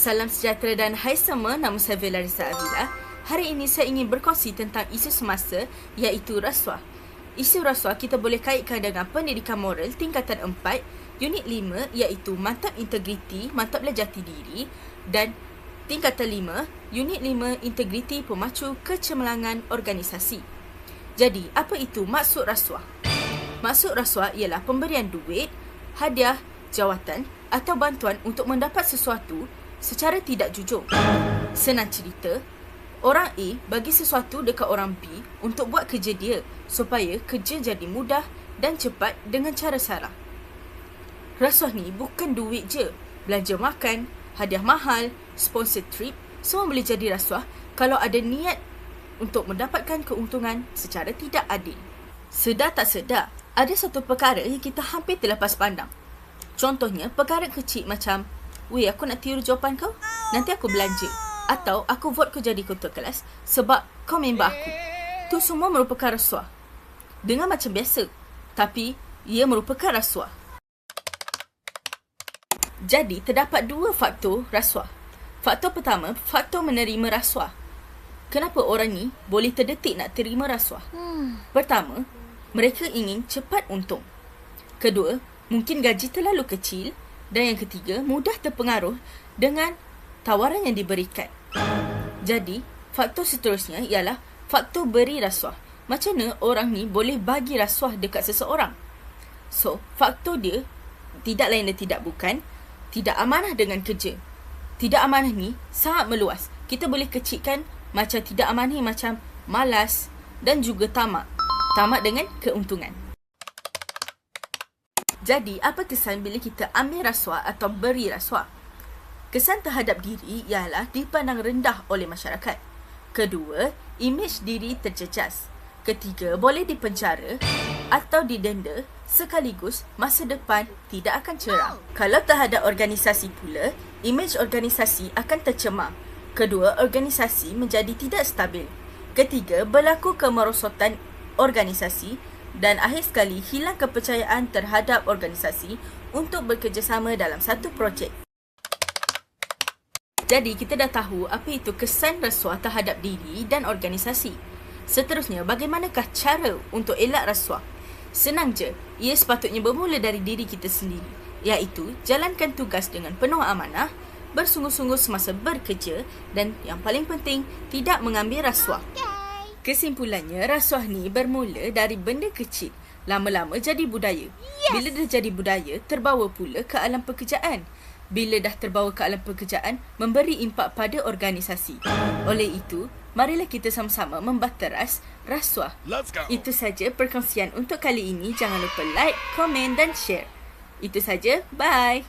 Salam sejahtera dan hai semua, nama saya Vela Risa Avila. Hari ini saya ingin berkongsi tentang isu semasa, iaitu rasuah. Isu rasuah kita boleh kaitkan dengan pendidikan moral tingkatan 4, unit 5 iaitu mantap integriti, mantap jati diri, dan tingkatan 5, unit 5 integriti pemacu kecemerlangan organisasi. Jadi, apa itu maksud rasuah? Maksud rasuah ialah pemberian duit, hadiah, jawatan atau bantuan untuk mendapat sesuatu secara tidak jujur. Senang cerita, orang A bagi sesuatu dekat orang B untuk buat kerja dia supaya kerja jadi mudah dan cepat dengan cara salah. Rasuah ni bukan duit je. Belanja makan, hadiah mahal, sponsor trip, semua boleh jadi rasuah kalau ada niat untuk mendapatkan keuntungan secara tidak adil. Sedar tak sedar, ada satu perkara yang kita hampir terlepas pandang. Contohnya, perkara kecil macam, weh, aku nak tiru jawapan kau, nanti aku belanja. Atau, aku vote kau jadi ketua kelas sebab kau member aku. Tu semua merupakan rasuah. Dengar macam biasa, tapi ia merupakan rasuah. Jadi, terdapat dua faktor rasuah. Faktor pertama, faktor menerima rasuah. Kenapa orang ni boleh terdetik nak terima rasuah? Pertama, mereka ingin cepat untung. Kedua, mungkin gaji terlalu kecil. Dan yang ketiga, mudah terpengaruh dengan tawaran yang diberikan. Jadi, faktor seterusnya ialah faktor beri rasuah. Macam mana orang ni boleh bagi rasuah dekat seseorang? So, faktor dia tidak lain dan tidak bukan tidak amanah dengan kerja. Tidak amanah ni sangat meluas. Kita boleh kecilkan macam tidak amanah macam malas dan juga tamak. Tamak dengan keuntungan. Jadi, apa kesan bila kita ambil rasuah atau beri rasuah? Kesan terhadap diri ialah dipandang rendah oleh masyarakat. Kedua, imej diri terjejas. Ketiga, boleh dipenjara atau didenda, sekaligus masa depan tidak akan cerah. Kalau terhadap organisasi pula, imej organisasi akan tercemar. Kedua, organisasi menjadi tidak stabil. Ketiga, berlaku kemerosotan organisasi. Dan akhir sekali, hilang kepercayaan terhadap organisasi untuk bekerjasama dalam satu projek. Jadi, kita dah tahu apa itu kesan rasuah terhadap diri dan organisasi. Seterusnya, bagaimanakah cara untuk elak rasuah? Senang je, ia sepatutnya bermula dari diri kita sendiri, iaitu jalankan tugas dengan penuh amanah, bersungguh-sungguh semasa bekerja dan yang paling penting, tidak mengambil rasuah. Kesimpulannya, rasuah ni bermula dari benda kecil, lama-lama jadi budaya. Bila dah jadi budaya, terbawa pula ke alam pekerjaan. Bila dah terbawa ke alam pekerjaan, memberi impak pada organisasi. Oleh itu, marilah kita sama-sama membateras rasuah. Itu saja perkongsian untuk kali ini. Jangan lupa like, komen dan share. Itu saja. Bye.